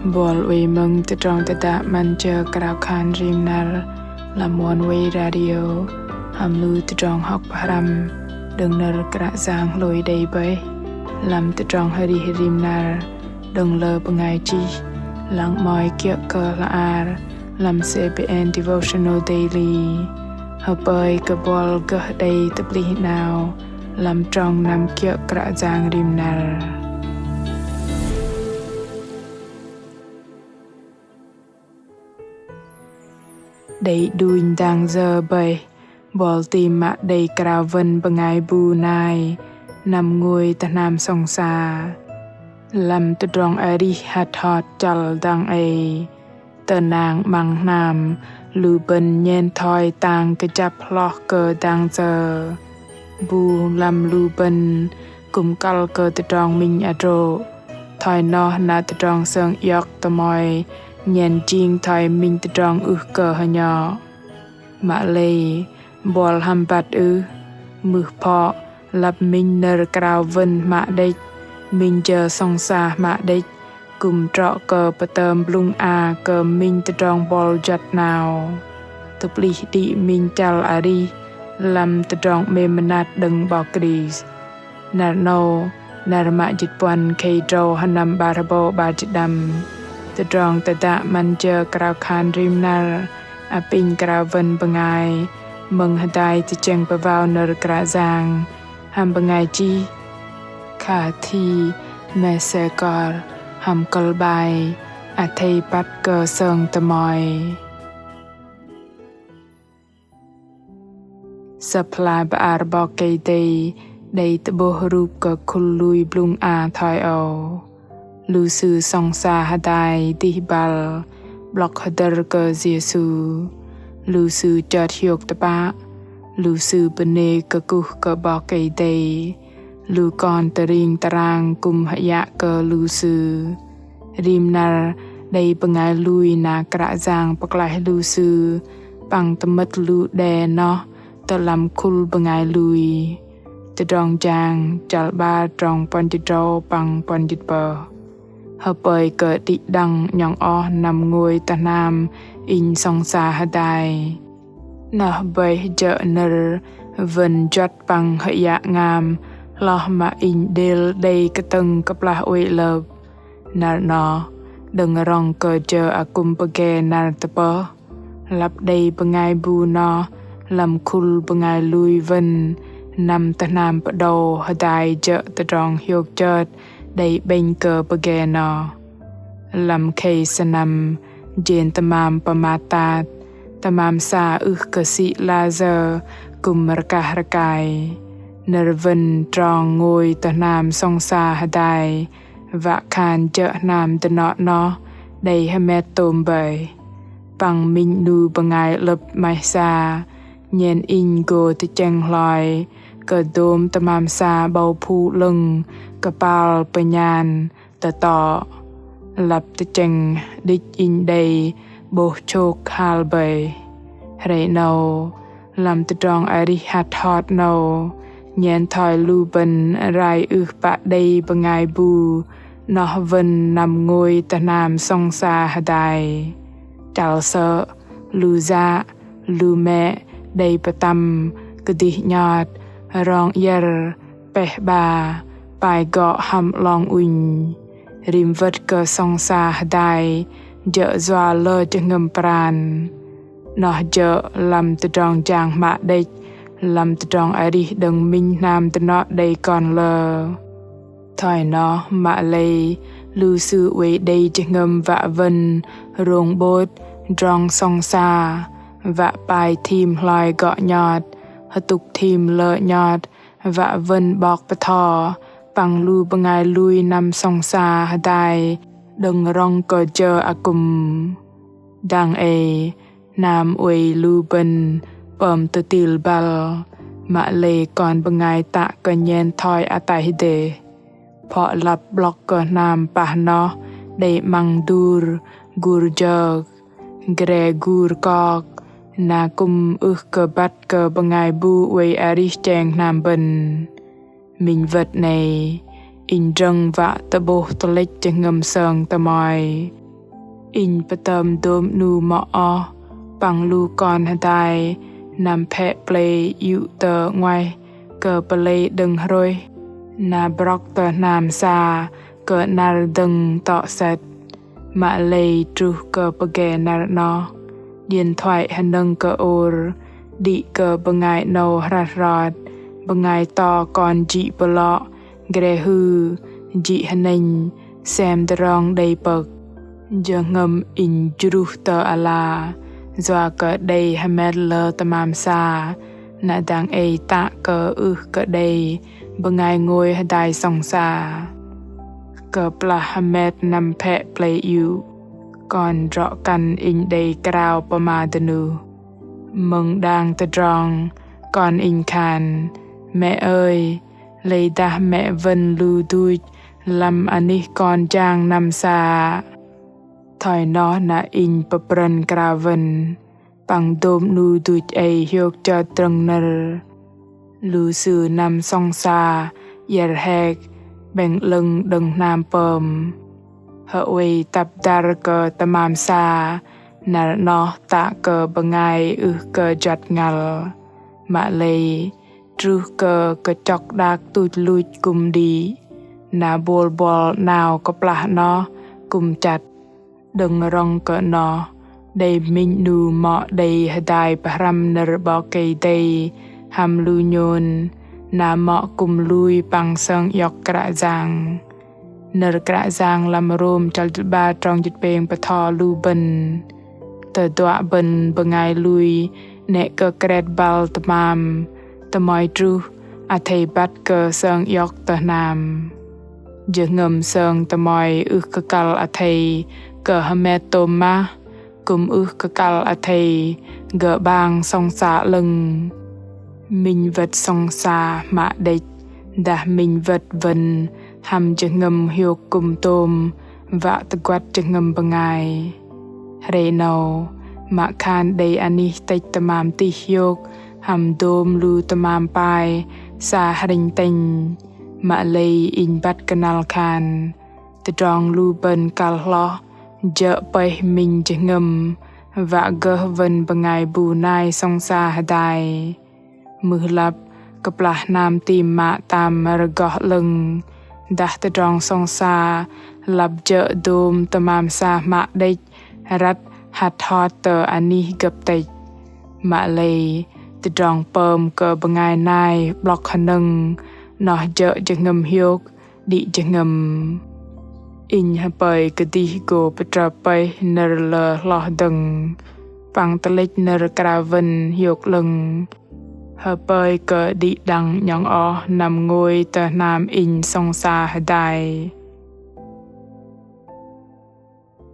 Bol we mung te trong te da man chờ krao khan rim nar la mon we radio ham lu te trong hok param đừng nar kra giang lôi đầy bay làm te trong hari rim nar đừng lơ bangai chi lang moi kia cơ la ar làm CBN devotional daily hợp bơi cơ bol cơ đầy tập li nào làm trong năm kia kra giang rim nar đầy đuôi đang giờ bầy bol tìm mạ đầy cào vân bằng ai bù nai nằm ngồi ta nam song xa làm tu drong ai đi hạt hot chal đang ai tờ nàng mang nam lù bần nhen thoi tang cái chắp lọ cờ đang giờ bù làm lù bần cùng cal cờ tu drong mình ở rô thoi no na tu drong sơn yok tờ mòi nhận chiên thoi mình tự tròn cờ hơi nhỏ mạ lê bol hàm bát mực phọ lập mình nở cào vân mạ đích mình chờ song xa mạ đích cùng trọ cờ bờ tơm lung cờ mình tự tròn bol giật nào tục lý đi mình chal à đi làm tự tròn mềm nát đừng bỏ kỹ nà nô nà mạ dịch quan kê trâu hân nằm bà rà bô bà dịch đầm tự tròn tự tạ man chờ krao khan rim nar pin krao vân bangai mừng hạt đai tự cheng bà vào nở kra giang ham bangai chi khả thi mẹ xe cor ham col bài thầy bắt cơ sơn tờ mòi supply bà ar bò cây đầy tự bô rụp cơ khul lui blung thoi âu lu sư song sa hadai ti bal block hadar cơ Giêsu lu sư chợt hiộc ta ba lu sư bene cơ cu cơ bò cây đầy lu con tờ ring tarang cùng hạ cơ lu sư rim nar đầy bangai lui na kra giang bạc lại lu sư bằng tâm mất lu đè nó tờ làm khul bangai lui tờ tròn giang chal ba tròn ponjit trâu bằng ponjit bờ hợp bơi cờ tị đăng nhong o nằm ngồi ta nam in song xa hà đài nọ bơi chợ nở vần chót bằng hệ dạ ngam lo mà in del đầy cái tầng cấp la uy lợp nở nọ đừng rong cờ chờ cùng bờ ghe nở tập bờ lặp đầy bằng ai bu nọ làm khul bằng ai lui vần nằm ta nam bắt đầu hà đài chợ ta rong hiộc chợt đầy bên cờ bờ ghe nọ làm khay sanam jen tamam pamata tamam sa cơ sĩ la giờ cùng raka rakai nerven tròn ngồi tờ nam song sa hadai vạ khan chợ nam tờ nọ nó đầy hemet tôm bầy bằng minh nu bangai lập mai sa nhen in go tờ cheng loi cờ đôm tamam sa bầu phu lưng cờ pal penyan tờ tọ lập tờ cheng đích in đầy bồ chok hal bầy rei nâu làm tờ tròn ari hạt hot nâu nhen thoi lu bần rai bạ đầy bangai bu nó vân nằm ngồi tờ nam song sa hadai chal sợ lu dạ lu mẹ đầy bà tâm cơ đi nhọt rong yer beh ba bài gọ hầm long uỳnh rim vật cơ song sa hadai dợ doa lơ cho ngầm pran nó dợ làm từ tròn chàng mạ địch làm từ tròn ai đi đừng minh nam từ nó đầy còn lơ thỏi nó mạ lây lưu sư uế đầy cho ngầm vạ vân rong bốt rong song sa vạ bài thìm loài gọ nhọt hợp tục thìm lợ nhọt vạ vân bọc bà thò bằng lưu bằng ai lui nằm song sa hadai đừng rong cờ chờ cùng đang nam uế lưu bần bầm tự tìl bal mạ lê còn bằng ai tạ cờ nhen thoi tại đề phọ lập block cờ nam bà nó đầy mang dur gur jog gre gur kok na kum cờ bắt cờ bằng ai bu uế ari cheng nam bần mình vật này in răng vạ tờ bố tờ lệch cho ngầm sơn tờ mòi อินประเติมโดมนูหมอปังลูกอนหดายนำแพะเปลยอยู่เตอไงเกิดเปลยดึงรอยนาบล็อกเตอนามซาเกิดนาดึงต่อเสร็จมาเลยจูเกิดปะแกนาเนาเย็นถอยหันดึงเกิดโอรดิเกิดบังไงโนรัดรอดบังไงต่อก่อนจีเปลาะเกรฮือจีหันนิงแซมดรองได้เปิกจะงมอินจรูเตออาลาจว่าเกิดได้ฮัมเมดเลตมามซานาดังเอตะเกิดเกิดได้บังไงงวยหดายสองซาเกิดปลาฮัมเมดนำแพะเปลยอยู่ก่อนเจาะกันอินได้กล่าวประมาตนูมึงดังตะดรองก่อนอินคานแม่เอ้ยเลยดาแม่เวนลูดูลำอันนี้ก่อนจางนำซาถอยนอนาอินปะปรันกราวันปังโดมนูดูไอโยกจอตรงนรลูสื่อนำซองซาเยรแหกแบ่งลึงดึงนามเปิมเฮเวยตับดารเกอตมามซานารนอตะเกอบังไงเกอจัดงัลมาเลยทรูเกอกระจอกดากตุดลุยกุมดีนาบอลบอลนาวก็ปลาเนาะกุมจัดดึงรองเกอเนาะได้มินดูเหมาะได้หดายพรำนรบอกเกยได้หำลูโยนนาเหมาะกุมลุยปังเซิงยกกระจังนรกระจังลำรวมจัลจุบาตรองจุดเปงปะทอลูบันเตอตัวบันบังไงลุยเนกเกเกรดบัลตมามตมอยจูอาเทบัดเกเซิงยกตนามเจงมเซิงตมอยกกัลอาเทเกฮเมโตมากุมกกัลอาเทเกบางสองสาลึงมินวัดสองสามาเด็กดามินวัดวันทำจะงมเหี่ยวกุมโตมวะตะกวัดจะงมบังไงเรโนมาคานเดอันนี้ติตมามติโยกหำโดมลูตมามปายสาหริงติงมาเลยอินบัดกนัลคานตะดองลูเบินกัลล้อเจอไปมิงจะงมวะเกอวันบังไงบูนายสงสาหดายมือลับกปลานามตีมาตามระกอลึงดักตะดองสงสาลับเจอโดมตมามสามาได้รัดหัดทอดเตออันนี้กับติมาเลยตะดองเปิมเกบังไงนายบล็อกขนึงนอเจอจะงมเฮียกดิจะงมอินฮไปกดีโกปตราไปนรเลลอดึงปังตะเล็กนรกราวันเฮียกลึงเฮไปกดีดังยังอนำงวยตะนามอินทรงสาหดาย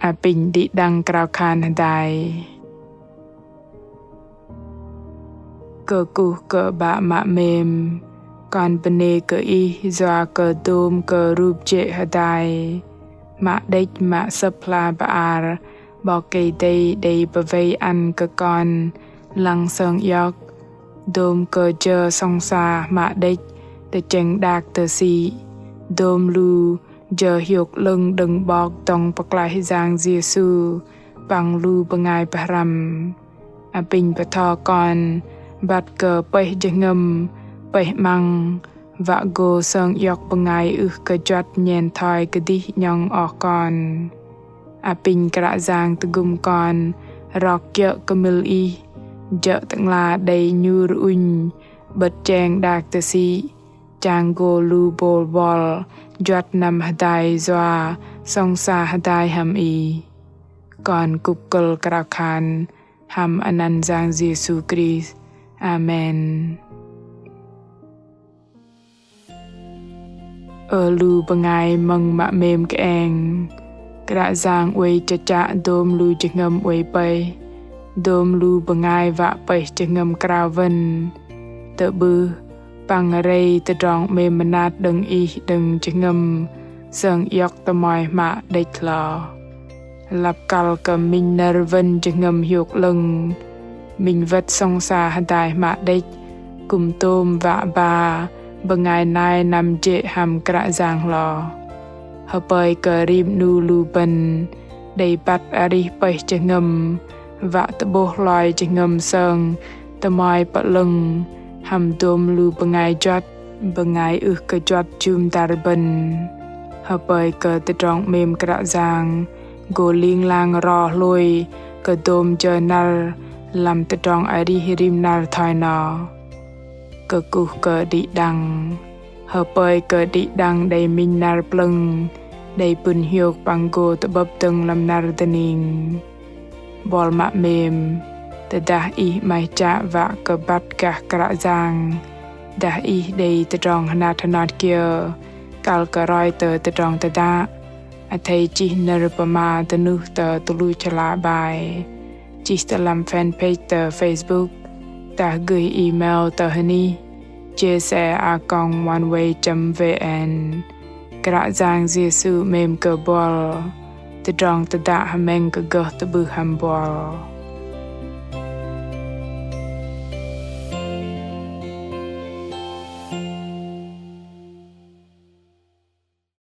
อาปิงดิดังกราวคานหดายเกกูเกบะมะเมมก่อนปเนเกอีจวาเกโดมเกรูปเจหดายมะเด็กมะสพลาบอาร์บอกเกได้ปะเวอันกก่อนลังเซิงยอกโดมเกเจอสงสามะเด็กแต่เจงดากเตอซีโดมลูเจอหยกลึงดึงบอกตองปกลายจางเยซูปังลูปงายปรำอปิงปะทอก่อนบัดเกไปจะงมไปมังวะโกเซิงยกปงายกะจัดเย็นทอยกะดิยองออกก่อนอปิงกระจางตะกุมก่อนรอกเจอกะมิลอีเจอตังลาได้ยูรอุญบัดแจงดากตะซีจางโกลูโบลบอลจัดนำหดายจวาทรงสาหดายหำอีก่อนกุกกลกราคานหำอนันจางเยซูคริสต์อาเมนลูปงายมังมะเมมกเองกระจางอวยจะโดมลูจะงมอวยไปโดมลูปงายวะไปจะงมกราวันเตบือปังอะไรตะดองเมมนาดดึงอีดึงจะงมเสียงยกตะมอยมาได้คลอหลับกัลกับมินนรวันจะงมหยกลึงมินวัดทรงสาหดายมาได้กุมโตมวะบาบังไงนายนำเจหำกระจางลอเฮไปกะรีบนูลูบัน đầy bắt à đi bày cho ngầm vạ tờ bố loài cho ngầm sơn tờ mai bạ lưng hàm đôm lưu bờ ngài chót bờ ngài cơ chót chùm tà bần hờ bơi cơ tờ tròn mềm cả giang gồ liên lang rò lùi cơ đôm chờ nal làm tờ tròn à đi hirim nal thoi nọ cơ cụ cơ đi đăng hờ bơi cơ đi đăng đầy minh nal plưng đầy bùn hiộc bằng gồ tờ bập tầng làm nal tờ ninh bol mạ mềm tờ đá y mai chạ vạ cơ bắt cả giang đá y đầy tờ tròn hana thanat kia cal cơ roi tờ tròn tờ đá a thầy chỉ nở bờ ma tờ nu tờ lui chala bài chỉ tờ làm fanpage tờ Facebook ta gửi email tờ hani chia sẻ oneway.vn cả giang Giêsu mềm cơ bol tờ tròn tờ đá hàm men cơ gơ tờ bư hàm bol